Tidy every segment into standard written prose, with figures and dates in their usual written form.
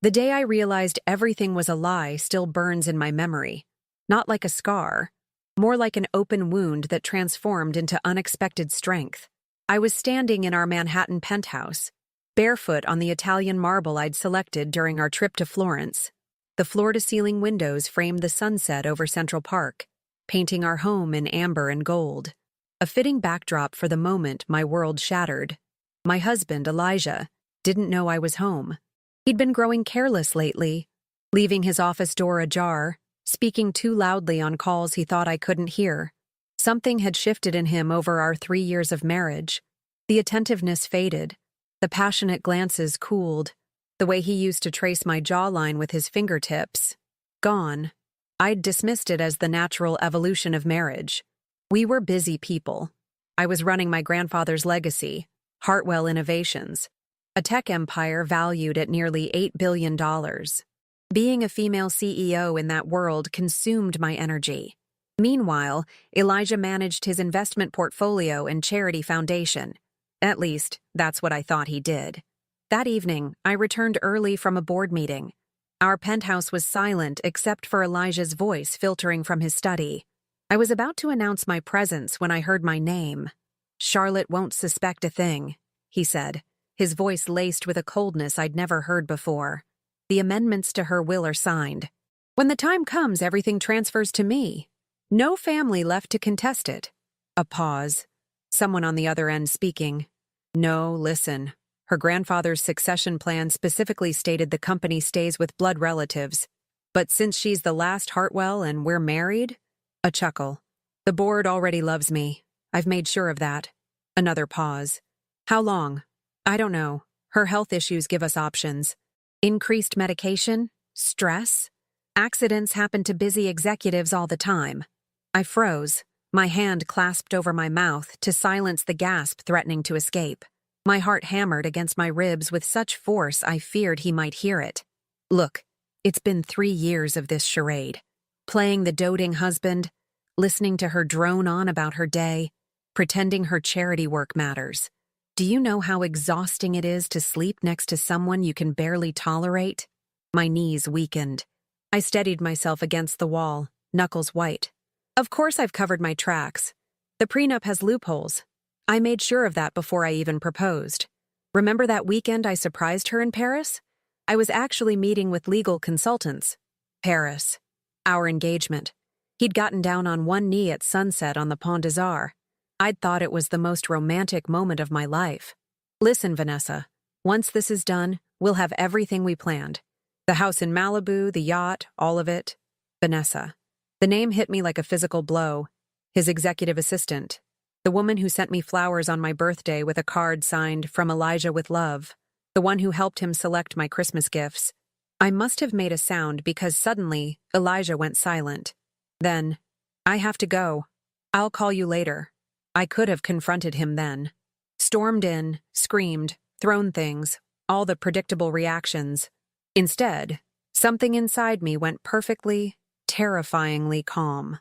The day I realized everything was a lie still burns in my memory. Not like a scar, more like an open wound that transformed into unexpected strength. I was standing in our Manhattan penthouse, barefoot on the Italian marble I'd selected during our trip to Florence. The floor-to-ceiling windows framed the sunset over Central Park, painting our home in amber and gold. A fitting backdrop for the moment my world shattered. My husband, Elijah, didn't know I was home. He'd been growing careless lately, leaving his office door ajar, speaking too loudly on calls he thought I couldn't hear. Something had shifted in him over our 3 years of marriage. The attentiveness faded. The passionate glances cooled. The way he used to trace my jawline with his fingertips. Gone. I'd dismissed it as the natural evolution of marriage. We were busy people. I was running my grandfather's legacy, Hartwell Innovations, a tech empire valued at nearly $8 billion. Being a female CEO in that world consumed my energy. Meanwhile, Elijah managed his investment portfolio and charity foundation. At least, that's what I thought he did. That evening, I returned early from a board meeting. Our penthouse was silent except for Elijah's voice filtering from his study. I was about to announce my presence when I heard my name. "Charlotte won't suspect a thing," he said, his voice laced with a coldness I'd never heard before. "The amendments to her will are signed. When the time comes, everything transfers to me. No family left to contest it." A pause. Someone on the other end speaking. "No, listen. Her grandfather's succession plan specifically stated the company stays with blood relatives. But since she's the last Hartwell and we're married?" A chuckle. "The board already loves me. I've made sure of that." Another pause. "How long?" "I don't know. Her health issues give us options. Increased medication? Stress? Accidents happen to busy executives all the time." I froze, my hand clasped over my mouth to silence the gasp threatening to escape. My heart hammered against my ribs with such force I feared he might hear it. "Look, it's been 3 years of this charade. Playing the doting husband, listening to her drone on about her day, pretending her charity work matters. Do you know how exhausting it is to sleep next to someone you can barely tolerate?" My knees weakened. I steadied myself against the wall, knuckles white. "Of course I've covered my tracks. The prenup has loopholes. I made sure of that before I even proposed. Remember that weekend I surprised her in Paris? I was actually meeting with legal consultants." Paris. Our engagement. He'd gotten down on one knee at sunset on the Pont des Arts. I'd thought it was the most romantic moment of my life. "Listen, Vanessa, once this is done, we'll have everything we planned. The house in Malibu, the yacht, all of it." Vanessa. The name hit me like a physical blow. His executive assistant. The woman who sent me flowers on my birthday with a card signed "From Elijah with Love." The one who helped him select my Christmas gifts. I must have made a sound because suddenly, Elijah went silent. Then, "I have to go. I'll call you later." I could have confronted him then. Stormed in, screamed, thrown things, all the predictable reactions. Instead, something inside me went perfectly, terrifyingly calm.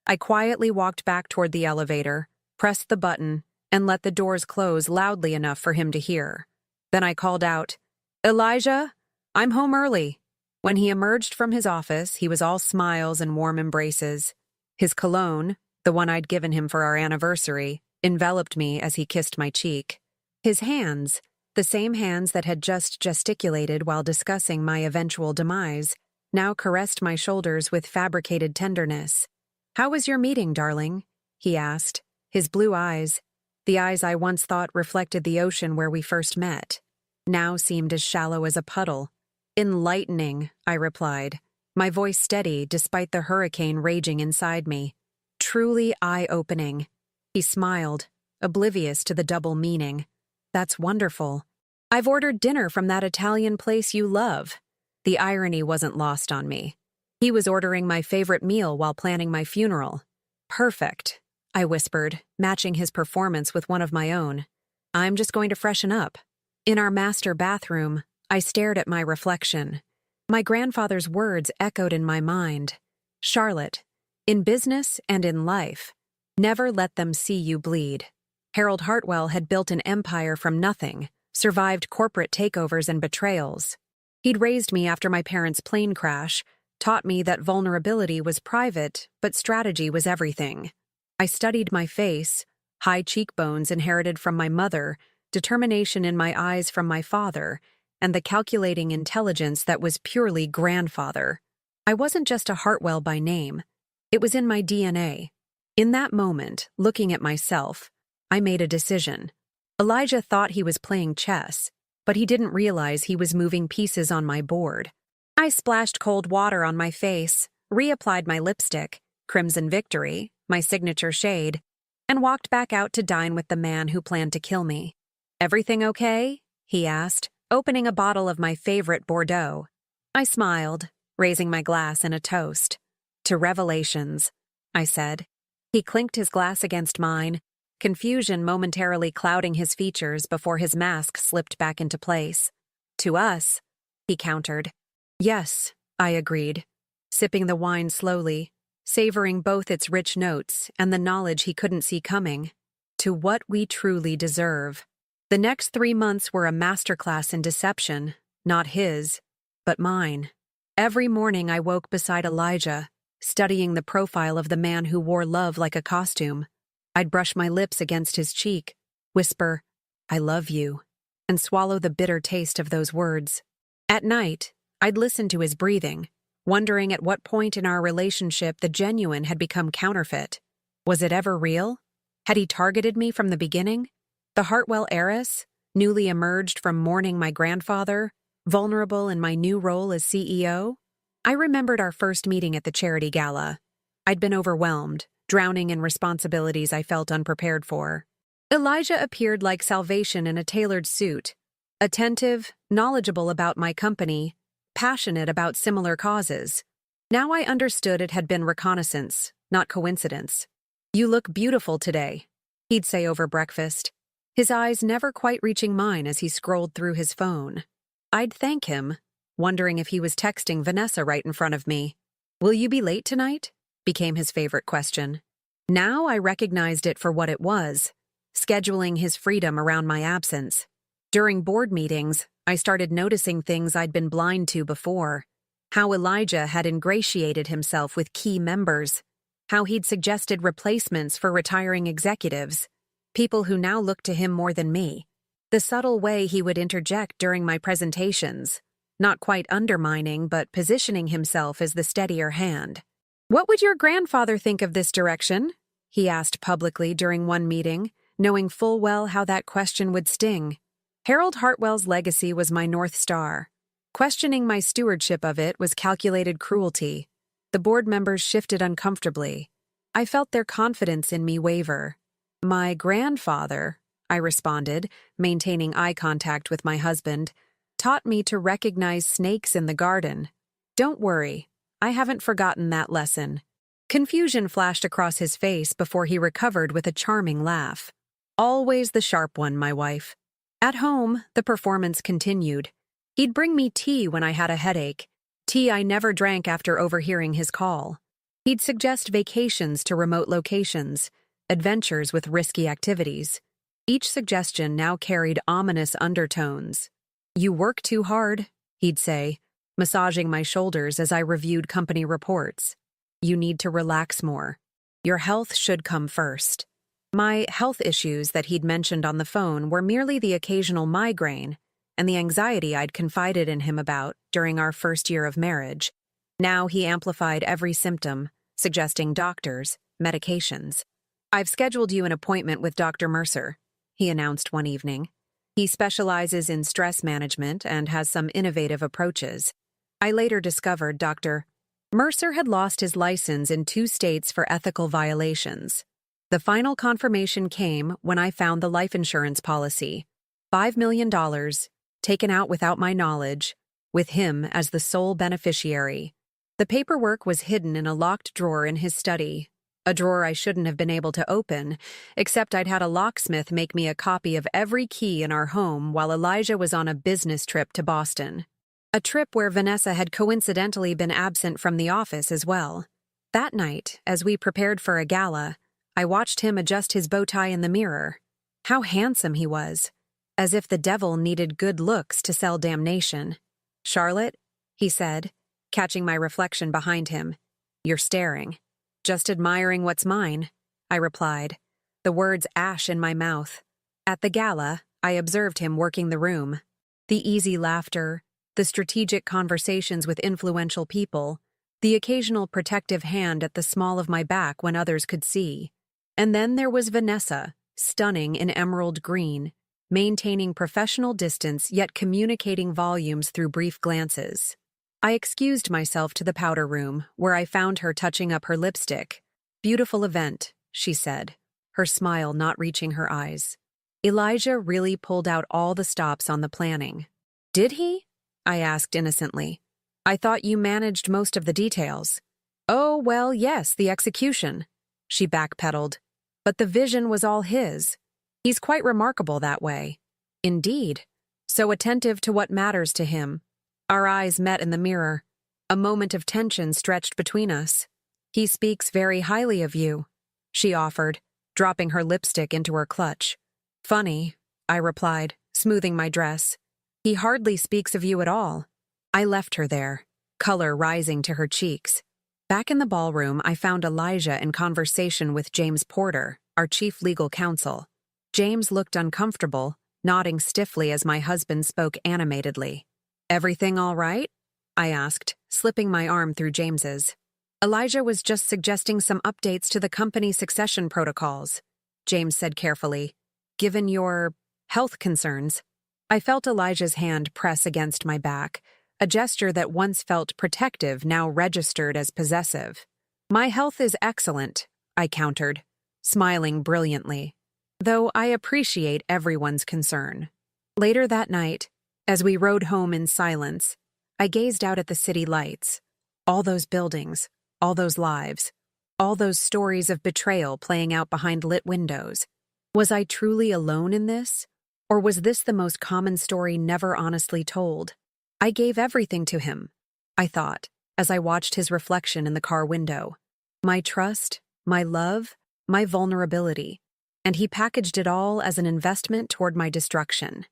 I quietly walked back toward the elevator, pressed the button, and let the doors close loudly enough for him to hear. Then I called out, "Elijah, I'm home early." When he emerged from his office, he was all smiles and warm embraces. His cologne, the one I'd given him for our anniversary, enveloped me as he kissed my cheek. His hands, the same hands that had just gesticulated while discussing my eventual demise, now caressed my shoulders with fabricated tenderness. "How was your meeting, darling?" he asked. His blue eyes, the eyes I once thought reflected the ocean where we first met, now seemed as shallow as a puddle. "Enlightening," I replied, my voice steady despite the hurricane raging inside me. "Truly eye-opening." He smiled, oblivious to the double meaning. "That's wonderful. I've ordered dinner from that Italian place you love." The irony wasn't lost on me. He was ordering my favorite meal while planning my funeral. "Perfect," I whispered, matching his performance with one of my own. "I'm just going to freshen up." In our master bathroom, I stared at my reflection. My grandfather's words echoed in my mind. "Charlotte, in business and in life, never let them see you bleed." Harold Hartwell had built an empire from nothing, survived corporate takeovers and betrayals. He'd raised me after my parents' plane crash, taught me that vulnerability was private, but strategy was everything. I studied my face, high cheekbones inherited from my mother, determination in my eyes from my father, and the calculating intelligence that was purely grandfather. I wasn't just a Hartwell by name. It was in my DNA. In that moment, looking at myself, I made a decision. Elijah thought he was playing chess, but he didn't realize he was moving pieces on my board. I splashed cold water on my face, reapplied my lipstick, Crimson Victory, my signature shade, and walked back out to dine with the man who planned to kill me. "Everything okay?" he asked, opening a bottle of my favorite Bordeaux. I smiled, raising my glass in a toast. "To revelations," I said. He clinked his glass against mine, confusion momentarily clouding his features before his mask slipped back into place. "To us," he countered. "Yes," I agreed, sipping the wine slowly, savoring both its rich notes and the knowledge he couldn't see coming. "To what we truly deserve." The next 3 months were a masterclass in deception, not his, but mine. Every morning I woke beside Elijah, studying the profile of the man who wore love like a costume. I'd brush my lips against his cheek, whisper, "I love you," and swallow the bitter taste of those words. At night, I'd listen to his breathing, wondering at what point in our relationship the genuine had become counterfeit. Was it ever real? Had he targeted me from the beginning? The Hartwell heiress, newly emerged from mourning my grandfather, vulnerable in my new role as CEO? I remembered our first meeting at the charity gala. I'd been overwhelmed, drowning in responsibilities I felt unprepared for. Elijah appeared like salvation in a tailored suit, attentive, knowledgeable about my company, passionate about similar causes. Now I understood it had been reconnaissance, not coincidence. "You look beautiful today," he'd say over breakfast, his eyes never quite reaching mine as he scrolled through his phone. I'd thank him, wondering if he was texting Vanessa right in front of me. "Will you be late tonight?" became his favorite question. Now I recognized it for what it was, scheduling his freedom around my absence. During board meetings, I started noticing things I'd been blind to before. How Elijah had ingratiated himself with key members. How he'd suggested replacements for retiring executives, people who now looked to him more than me. The subtle way he would interject during my presentations, not quite undermining but positioning himself as the steadier hand. "What would your grandfather think of this direction?" he asked publicly during one meeting, knowing full well how that question would sting. Harold Hartwell's legacy was my North Star. Questioning my stewardship of it was calculated cruelty. The board members shifted uncomfortably. I felt their confidence in me waver. "My grandfather," I responded, maintaining eye contact with my husband, "taught me to recognize snakes in the garden. Don't worry, I haven't forgotten that lesson." Confusion flashed across his face before he recovered with a charming laugh. "Always the sharp one, my wife." At home, the performance continued. He'd bring me tea when I had a headache, tea I never drank after overhearing his call. He'd suggest vacations to remote locations, adventures with risky activities. Each suggestion now carried ominous undertones. "You work too hard," he'd say, massaging my shoulders as I reviewed company reports. "You need to relax more. Your health should come first." My health issues that he'd mentioned on the phone were merely the occasional migraine and the anxiety I'd confided in him about during our first year of marriage. Now he amplified every symptom, suggesting doctors, medications. "I've scheduled you an appointment with Dr. Mercer," he announced one evening. "He specializes in stress management and has some innovative approaches." I later discovered Dr. Mercer had lost his license in 2 states for ethical violations. The final confirmation came when I found the life insurance policy, $5 million, taken out without my knowledge, with him as the sole beneficiary. The paperwork was hidden in a locked drawer in his study, a drawer I shouldn't have been able to open, except I'd had a locksmith make me a copy of every key in our home while Elijah was on a business trip to Boston. A trip where Vanessa had coincidentally been absent from the office as well. That night, as we prepared for a gala, I watched him adjust his bow tie in the mirror. How handsome he was, as if the devil needed good looks to sell damnation. Charlotte, he said, catching my reflection behind him. You're staring. Just admiring what's mine, I replied, the words ash in my mouth. At the gala, I observed him working the room. The easy laughter, the strategic conversations with influential people, the occasional protective hand at the small of my back when others could see. And then there was Vanessa, stunning in emerald green, maintaining professional distance yet communicating volumes through brief glances. I excused myself to the powder room, where I found her touching up her lipstick. Beautiful event, she said, her smile not reaching her eyes. Elijah really pulled out all the stops on the planning. Did he? I asked innocently. I thought you managed most of the details. Oh, well, yes, the execution, she backpedaled. But the vision was all his. He's quite remarkable that way. Indeed. So attentive to what matters to him. Our eyes met in the mirror. A moment of tension stretched between us. He speaks very highly of you, she offered, dropping her lipstick into her clutch. Funny, I replied, smoothing my dress. He hardly speaks of you at all. I left her there, color rising to her cheeks. Back in the ballroom, I found Elijah in conversation with James Porter, our chief legal counsel. James looked uncomfortable, nodding stiffly as my husband spoke animatedly. Everything all right? I asked, slipping my arm through James's. Elijah was just suggesting some updates to the company succession protocols, James said carefully. Given your health concerns, I felt Elijah's hand press against my back, a gesture that once felt protective now registered as possessive. My health is excellent, I countered, smiling brilliantly, though I appreciate everyone's concern. Later that night, as we rode home in silence, I gazed out at the city lights. All those buildings, all those lives, all those stories of betrayal playing out behind lit windows. Was I truly alone in this? Or was this the most common story never honestly told? I gave everything to him, I thought, as I watched his reflection in the car window. My trust, my love, my vulnerability. And he packaged it all as an investment toward my destruction.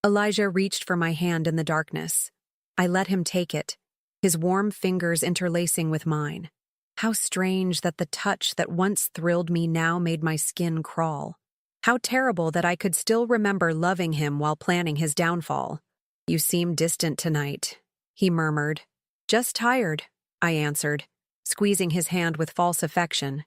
Elijah reached for my hand in the darkness. I let him take it, his warm fingers interlacing with mine. How strange that the touch that once thrilled me now made my skin crawl. How terrible that I could still remember loving him while planning his downfall. You seem distant tonight, he murmured. Just tired, I answered, squeezing his hand with false affection.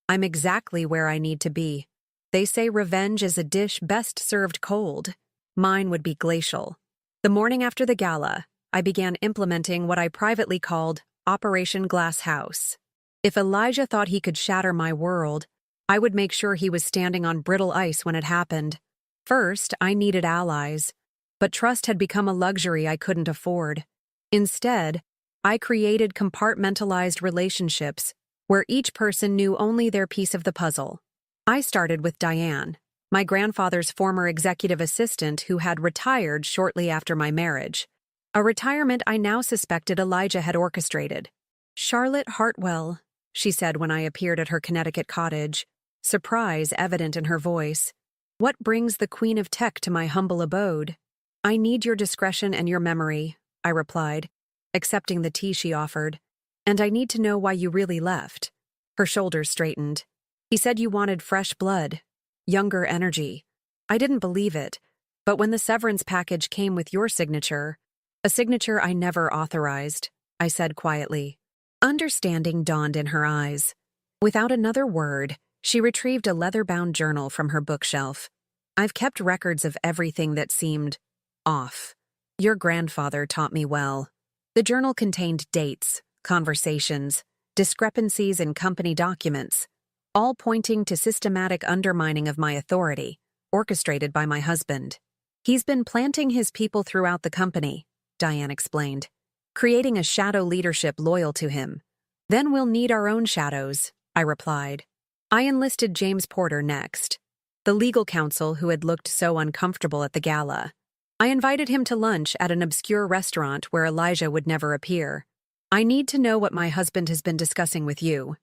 I'm exactly where I need to be. They say revenge is a dish best served cold. Mine would be glacial. The morning after the gala, I began implementing what I privately called Operation Glass House. If Elijah thought he could shatter my world, I would make sure he was standing on brittle ice when it happened. First, I needed allies, but trust had become a luxury I couldn't afford. Instead, I created compartmentalized relationships where each person knew only their piece of the puzzle. I started with Diane, my grandfather's former executive assistant who had retired shortly after my marriage, a retirement I now suspected Elijah had orchestrated. Charlotte Hartwell, she said when I appeared at her Connecticut cottage, surprise evident in her voice. What brings the Queen of Tech to my humble abode? I need your discretion and your memory, I replied, accepting the tea she offered. And I need to know why you really left. Her shoulders straightened. He said you wanted fresh blood, younger energy. I didn't believe it, but when the severance package came with your signature, a signature I never authorized, I said quietly. Understanding dawned in her eyes. Without another word, she retrieved a leather-bound journal from her bookshelf. I've kept records of everything that seemed off. Your grandfather taught me well. The journal contained dates, conversations, discrepancies in company documents, all pointing to systematic undermining of my authority, orchestrated by my husband. He's been planting his people throughout the company, Diane explained, creating a shadow leadership loyal to him. Then we'll need our own shadows, I replied. I enlisted James Porter next, the legal counsel who had looked so uncomfortable at the gala. I invited him to lunch at an obscure restaurant where Elijah would never appear. I need to know what my husband has been discussing with you,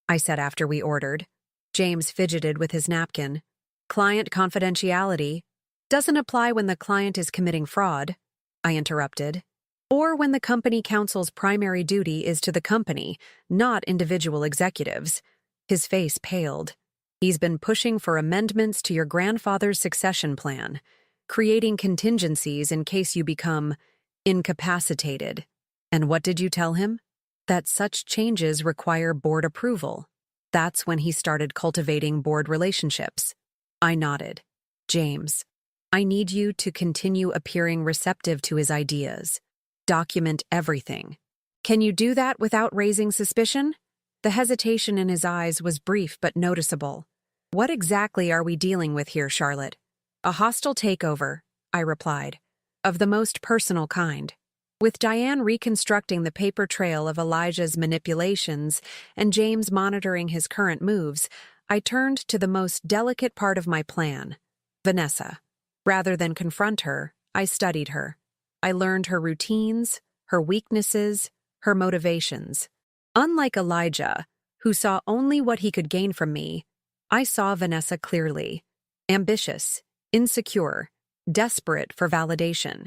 I said after we ordered. James fidgeted with his napkin. Client confidentiality doesn't apply when the client is committing fraud, I interrupted. Or when the company counsel's primary duty is to the company, not individual executives. His face paled. He's been pushing for amendments to your grandfather's succession plan, creating contingencies in case you become incapacitated. And what did you tell him? That such changes require board approval. That's when he started cultivating board relationships. I nodded. James, I need you to continue appearing receptive to his ideas. Document everything. Can you do that without raising suspicion? The hesitation in his eyes was brief but noticeable. What exactly are we dealing with here, Charlotte? A hostile takeover, I replied, of the most personal kind. With Diane reconstructing the paper trail of Elijah's manipulations and James monitoring his current moves, I turned to the most delicate part of my plan, Vanessa. Rather than confront her, I studied her. I learned her routines, her weaknesses, her motivations. Unlike Elijah, who saw only what he could gain from me, I saw Vanessa clearly. Ambitious, insecure, desperate for validation.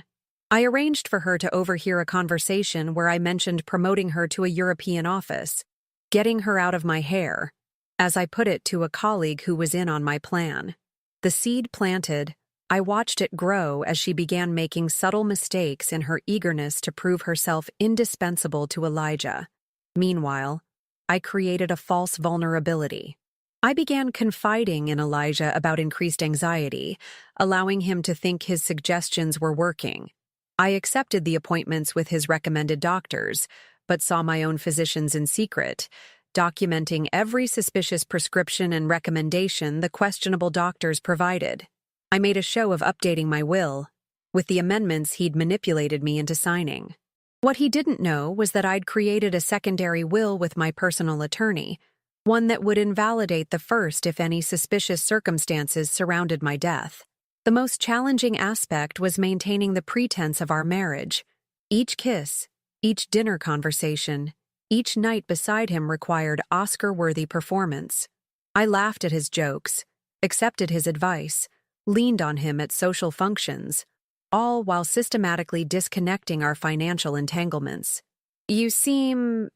I arranged for her to overhear a conversation where I mentioned promoting her to a European office, getting her out of my hair, as I put it to a colleague who was in on my plan. The seed planted, I watched it grow as she began making subtle mistakes in her eagerness to prove herself indispensable to Elijah. Meanwhile, I created a false vulnerability. I began confiding in Elijah about increased anxiety, allowing him to think his suggestions were working. I accepted the appointments with his recommended doctors, but saw my own physicians in secret, documenting every suspicious prescription and recommendation the questionable doctors provided. I made a show of updating my will, with the amendments he'd manipulated me into signing. What he didn't know was that I'd created a secondary will with my personal attorney, one that would invalidate the first if any suspicious circumstances surrounded my death. The most challenging aspect was maintaining the pretense of our marriage. Each kiss, each dinner conversation, each night beside him required Oscar-worthy performance. I laughed at his jokes, accepted his advice, leaned on him at social functions, all while systematically disconnecting our financial entanglements. "You seem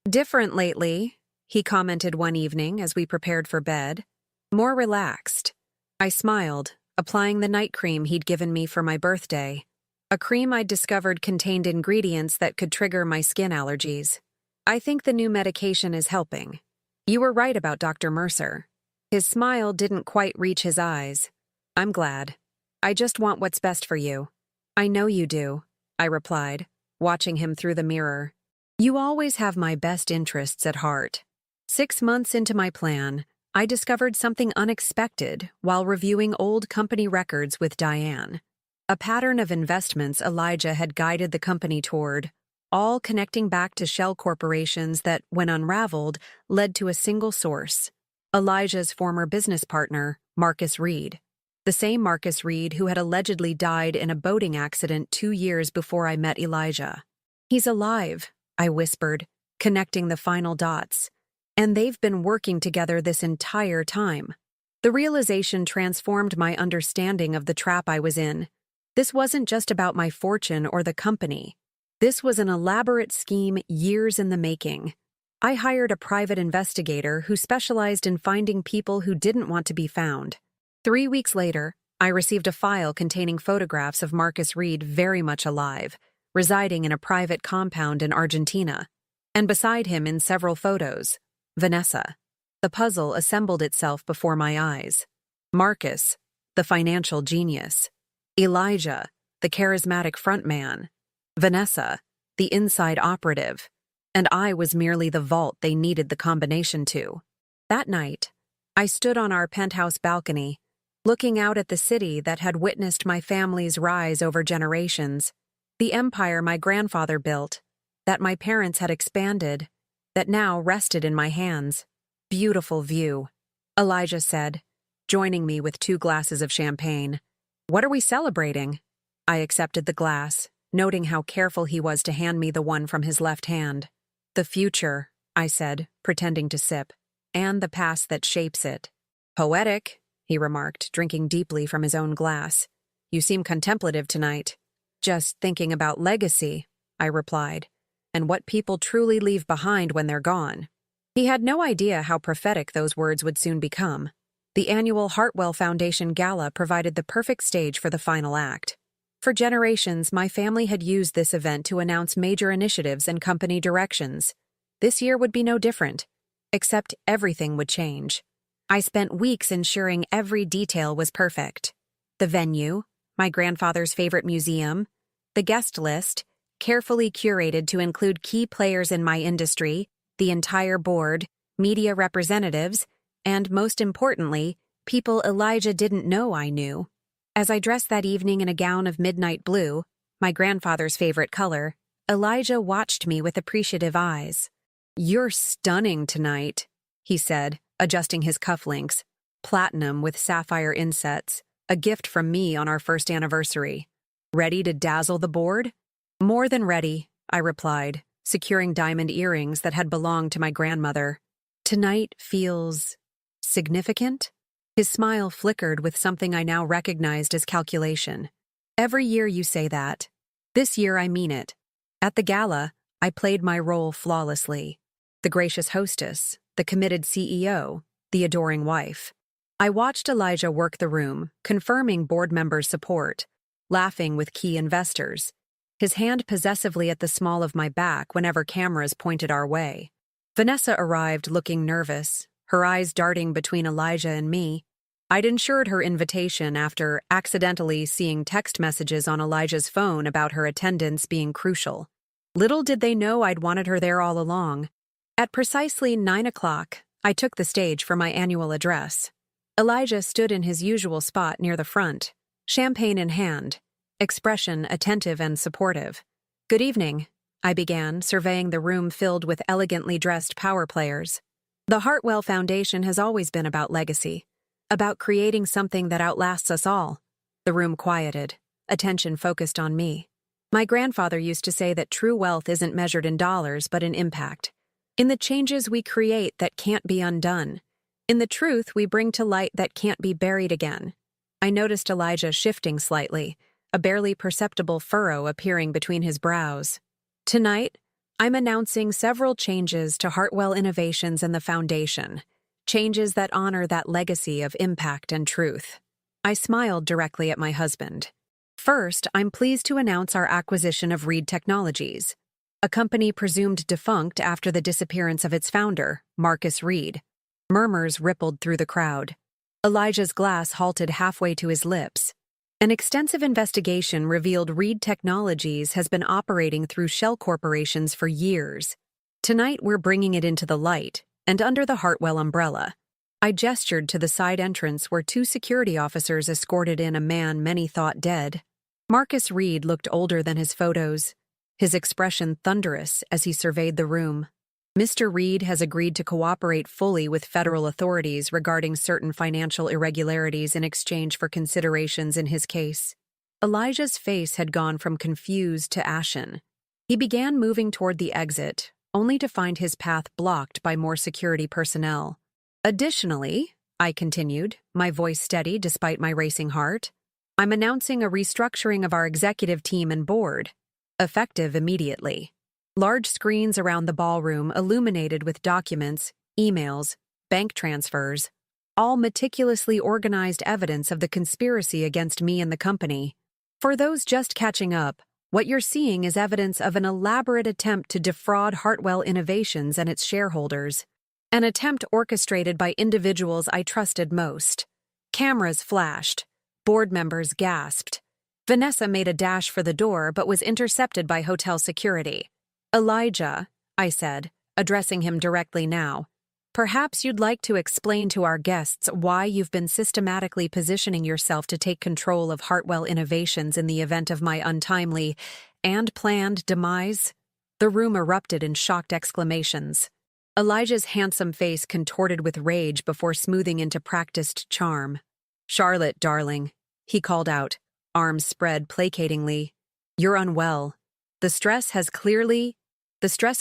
different lately," he commented one evening as we prepared for bed. "More relaxed." I smiled, applying the night cream he'd given me for my birthday. A cream I'd discovered contained ingredients that could trigger my skin allergies. "I think the new medication is helping. You were right about Dr. Mercer." His smile didn't quite reach his eyes. "I'm glad. I just want what's best for you." "I know you do," I replied, watching him through the mirror. "You always have my best interests at heart." 6 months into my plan, I discovered something unexpected while reviewing old company records with Diane. A pattern of investments Elijah had guided the company toward, all connecting back to shell corporations that, when unraveled, led to a single source: Elijah's former business partner, Marcus Reed. The same Marcus Reed who had allegedly died in a boating accident 2 years before I met Elijah. "He's alive," I whispered, connecting the final dots. "And they've been working together this entire time." The realization transformed my understanding of the trap I was in. This wasn't just about my fortune or the company. This was an elaborate scheme years in the making. I hired a private investigator who specialized in finding people who didn't want to be found. 3 weeks later, I received a file containing photographs of Marcus Reed very much alive, residing in a private compound in Argentina. And beside him in several photos, Vanessa. The puzzle assembled itself before my eyes. Marcus, the financial genius. Elijah, the charismatic frontman. Vanessa, the inside operative. And I was merely the vault they needed the combination to. That night, I stood on our penthouse balcony, looking out at the city that had witnessed my family's rise over generations, the empire my grandfather built, that my parents had expanded, that now rested in my hands. "Beautiful view," Elijah said, joining me with 2 glasses of champagne. "What are we celebrating?" I accepted the glass, noting how careful he was to hand me the one from his left hand. "The future," I said, pretending to sip, "and the past that shapes it." "Poetic," he remarked, drinking deeply from his own glass. "You seem contemplative tonight." "Just thinking about legacy," I replied, and what people truly leave behind when they're gone. He had no idea how prophetic those words would soon become. The annual Heartwell Foundation Gala provided the perfect stage for the final act. For generations, my family had used this event to announce major initiatives and company directions. This year would be no different, except everything would change. I spent weeks ensuring every detail was perfect. The venue, my grandfather's favorite museum, the guest list, carefully curated to include key players in my industry, the entire board, media representatives, and most importantly, people Elijah didn't know I knew. As I dressed that evening in a gown of midnight blue, my grandfather's favorite color, Elijah watched me with appreciative eyes. "You're stunning tonight," he said, adjusting his cufflinks, platinum with sapphire insets, a gift from me on our first anniversary. "Ready to dazzle the board?" "More than ready," I replied, securing diamond earrings that had belonged to my grandmother. "Tonight feels significant?" His smile flickered with something I now recognized as calculation. "Every year you say that. This year I mean it." At the gala, I played my role flawlessly. The gracious hostess, the committed CEO, the adoring wife. I watched Elijah work the room, confirming board members' support, laughing with key investors, his hand possessively at the small of my back whenever cameras pointed our way. Vanessa arrived looking nervous, her eyes darting between Elijah and me. I'd ensured her invitation after accidentally seeing text messages on Elijah's phone about her attendance being crucial. Little did they know I'd wanted her there all along. At precisely 9 o'clock, I took the stage for my annual address. Elijah stood in his usual spot near the front, champagne in hand, expression attentive and supportive. "Good evening," I began, surveying the room filled with elegantly dressed power players. The Heartwell Foundation has always been about legacy, about creating something that outlasts us all. The room quieted, attention focused on me. My grandfather used to say that true wealth isn't measured in dollars but in impact, in the changes we create that can't be undone, in the truth we bring to light that can't be buried again. I noticed Elijah shifting slightly, a barely perceptible furrow appearing between his brows. "Tonight, I'm announcing several changes to Heartwell Innovations and the Foundation, changes that honor that legacy of impact and truth." I smiled directly at my husband. "First, I'm pleased to announce our acquisition of Reed Technologies, a company presumed defunct after the disappearance of its founder, Marcus Reed." Murmurs rippled through the crowd. Elijah's glass halted halfway to his lips. An extensive investigation revealed Reed Technologies has been operating through shell corporations for years. Tonight we're bringing it into the light, and under the Heartwell umbrella. I gestured to the side entrance where 2 security officers escorted in a man many thought dead. Marcus Reed looked older than his photos, his expression thunderous as he surveyed the room. "Mr. Reed has agreed to cooperate fully with federal authorities regarding certain financial irregularities in exchange for considerations in his case." Elijah's face had gone from confused to ashen. He began moving toward the exit, only to find his path blocked by more security personnel. "Additionally," I continued, my voice steady despite my racing heart, "I'm announcing a restructuring of our executive team and board, effective immediately." Large screens around the ballroom illuminated with documents, emails, bank transfers, all meticulously organized evidence of the conspiracy against me and the company. For those just catching up, what you're seeing is evidence of an elaborate attempt to defraud Heartwell Innovations and its shareholders, an attempt orchestrated by individuals I trusted most. Cameras flashed, board members gasped. Vanessa made a dash for the door but was intercepted by hotel security. "Elijah," I said, addressing him directly now, "perhaps you'd like to explain to our guests why you've been systematically positioning yourself to take control of Heartwell Innovations in the event of my untimely and planned demise?" The room erupted in shocked exclamations. Elijah's handsome face contorted with rage before smoothing into practiced charm. "Charlotte, darling," he called out, arms spread placatingly, "you're unwell. The stress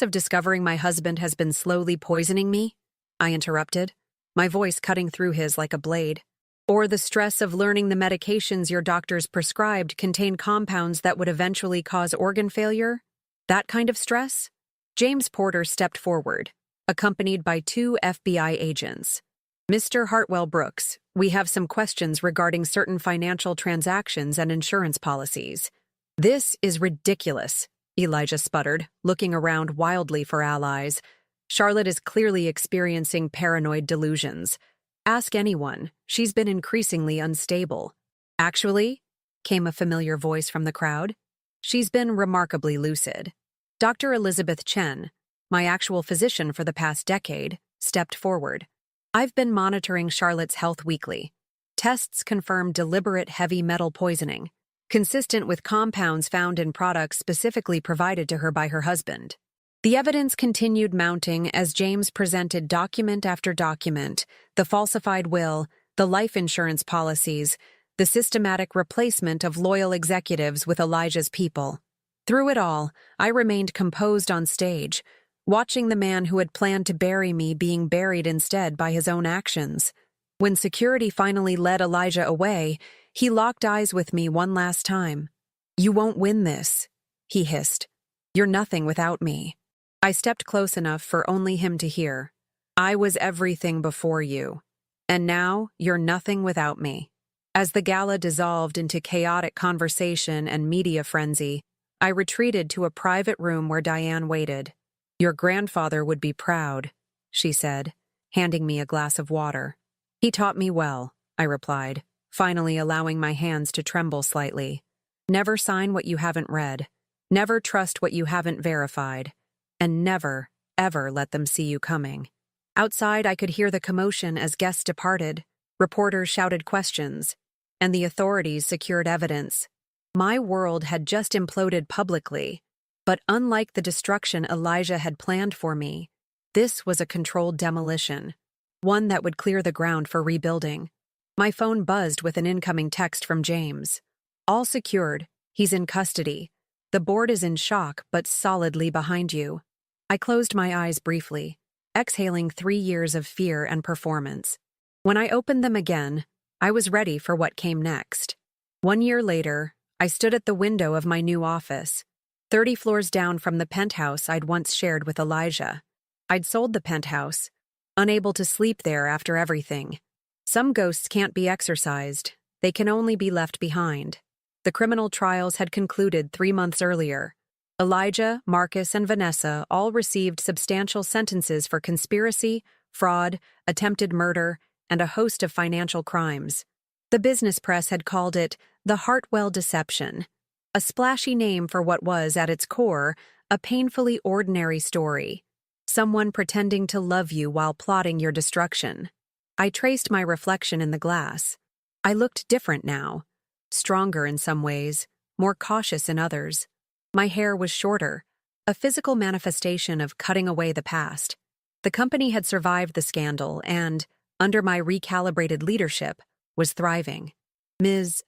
of discovering my husband has been slowly poisoning me," I interrupted, my voice cutting through his like a blade. "Or the stress of learning the medications your doctors prescribed contain compounds that would eventually cause organ failure?" That kind of stress? James Porter stepped forward, accompanied by 2 FBI agents. Mr. Hartwell Brooks, we have some questions regarding certain financial transactions and insurance policies. This is ridiculous, Elijah sputtered, looking around wildly for allies. Charlotte is clearly experiencing paranoid delusions. Ask anyone, she's been increasingly unstable. Actually, came a familiar voice from the crowd, she's been remarkably lucid. Dr. Elizabeth Chen, my actual physician for the past decade, stepped forward. I've been monitoring Charlotte's health weekly. Tests confirm deliberate heavy metal poisoning, consistent with compounds found in products specifically provided to her by her husband. The evidence continued mounting as James presented document after document, the falsified will, the life insurance policies, the systematic replacement of loyal executives with Elijah's people. Through it all, I remained composed on stage, watching the man who had planned to bury me being buried instead by his own actions. When security finally led Elijah away, he locked eyes with me one last time. "You won't win this," he hissed. "You're nothing without me." I stepped close enough for only him to hear. "I was everything before you, and now you're nothing without me." As the gala dissolved into chaotic conversation and media frenzy, I retreated to a private room where Diane waited. "Your grandfather would be proud," she said, handing me a glass of water. "He taught me well," I replied, finally allowing my hands to tremble slightly. "Never sign what you haven't read. Never trust what you haven't verified. And never, ever let them see you coming." Outside, I could hear the commotion as guests departed. Reporters shouted questions, and the authorities secured evidence. My world had just imploded publicly, but unlike the destruction Elijah had planned for me, this was a controlled demolition, one that would clear the ground for rebuilding. My phone buzzed with an incoming text from James. "All secured. He's in custody. The board is in shock, but solidly behind you." I closed my eyes briefly, exhaling 3 years of fear and performance. When I opened them again, I was ready for what came next. 1 year later, I stood at the window of my new office, 30 floors down from the penthouse I'd once shared with Elijah. I'd sold the penthouse, unable to sleep there after everything. Some ghosts can't be exorcised, they can only be left behind. The criminal trials had concluded 3 months earlier. Elijah, Marcus, and Vanessa all received substantial sentences for conspiracy, fraud, attempted murder, and a host of financial crimes. The business press had called it the Hartwell deception, a splashy name for what was, at its core, a painfully ordinary story. Someone pretending to love you while plotting your destruction. I traced my reflection in the glass. I looked different now, stronger in some ways, more cautious in others. My hair was shorter, a physical manifestation of cutting away the past. The company had survived the scandal and, under my recalibrated leadership, was thriving. "Ms.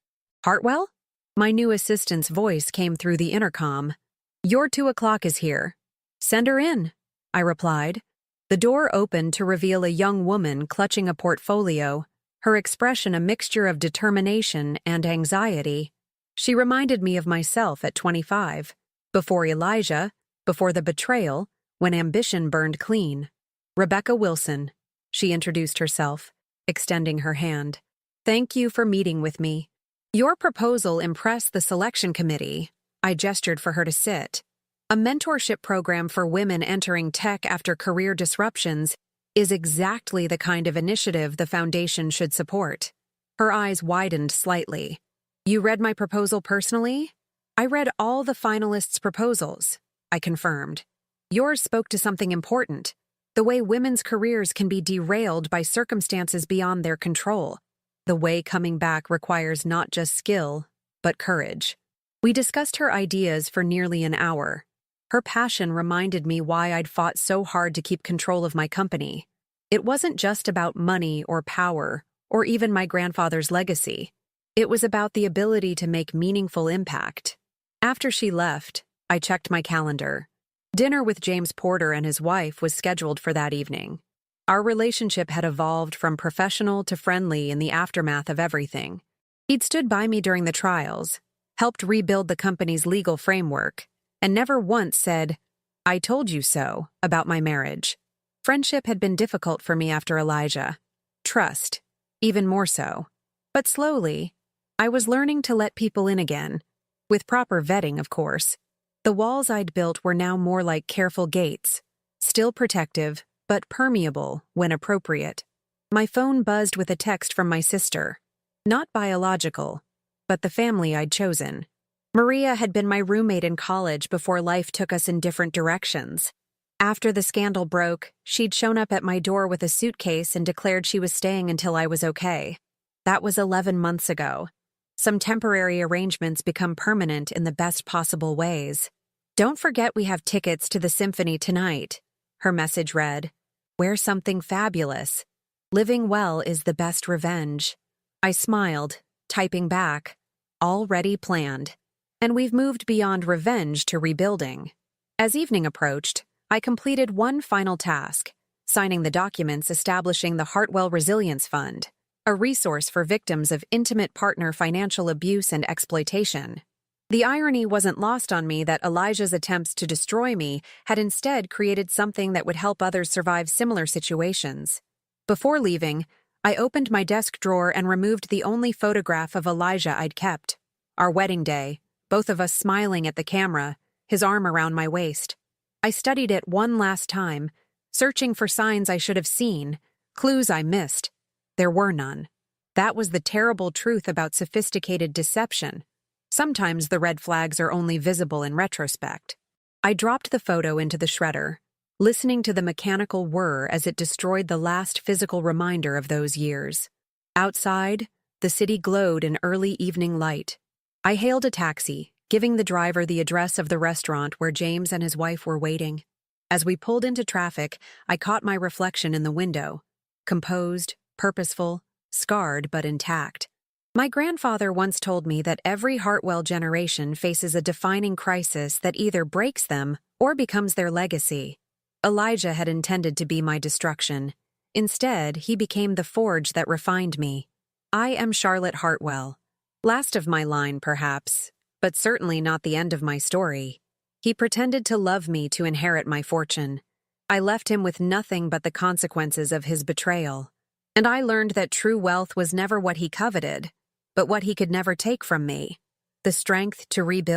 Hartwell?" My new assistant's voice came through the intercom. "Your 2 o'clock is here. Send her in," I replied. The door opened to reveal a young woman clutching a portfolio, her expression a mixture of determination and anxiety. She reminded me of myself at 25, before Elijah, before the betrayal, when ambition burned clean. "Rebecca Wilson," she introduced herself, extending her hand. "Thank you for meeting with me. Your proposal impressed the selection committee." I gestured for her to sit. "A mentorship program for women entering tech after career disruptions is exactly the kind of initiative the foundation should support." Her eyes widened slightly. "You read my proposal personally?" "I read all the finalists' proposals," I confirmed. "Yours spoke to something important, the way women's careers can be derailed by circumstances beyond their control. The way coming back requires not just skill, but courage." We discussed her ideas for nearly an hour. Her passion reminded me why I'd fought so hard to keep control of my company. It wasn't just about money or power, or even my grandfather's legacy. It was about the ability to make meaningful impact. After she left, I checked my calendar. Dinner with James Porter and his wife was scheduled for that evening. Our relationship had evolved from professional to friendly in the aftermath of everything. He'd stood by me during the trials, helped rebuild the company's legal framework, and never once said, "I told you so," about my marriage. Friendship had been difficult for me after Elijah. Trust, even more so. But slowly, I was learning to let people in again. With proper vetting, of course. The walls I'd built were now more like careful gates, still protective, but permeable when appropriate. My phone buzzed with a text from my sister. Not biological, but the family I'd chosen. Maria had been my roommate in college before life took us in different directions. After the scandal broke, she'd shown up at my door with a suitcase and declared she was staying until I was okay. That was 11 months ago. Some temporary arrangements become permanent in the best possible ways. "Don't forget we have tickets to the symphony tonight," her message read. "Wear something fabulous. Living well is the best revenge." I smiled, typing back, "Already planned." And we've moved beyond revenge to rebuilding. As evening approached, I completed one final task, signing the documents establishing the Heartwell Resilience Fund, a resource for victims of intimate partner financial abuse and exploitation. The irony wasn't lost on me that Elijah's attempts to destroy me had instead created something that would help others survive similar situations. Before leaving, I opened my desk drawer and removed the only photograph of Elijah I'd kept. Our wedding day, both of us smiling at the camera, his arm around my waist. I studied it one last time, searching for signs I should have seen, clues I missed. There were none. That was the terrible truth about sophisticated deception. Sometimes the red flags are only visible in retrospect. I dropped the photo into the shredder, listening to the mechanical whir as it destroyed the last physical reminder of those years. Outside, the city glowed in early evening light. I hailed a taxi, giving the driver the address of the restaurant where James and his wife were waiting. As we pulled into traffic, I caught my reflection in the window. Composed, purposeful, scarred but intact. My grandfather once told me that every Heartwell generation faces a defining crisis that either breaks them or becomes their legacy. Elijah had intended to be my destruction. Instead, he became the forge that refined me. I am Charlotte Heartwell. Last of my line, perhaps, but certainly not the end of my story. He pretended to love me to inherit my fortune. I left him with nothing but the consequences of his betrayal. And I learned that true wealth was never what he coveted, but what he could never take from me. The strength to rebuild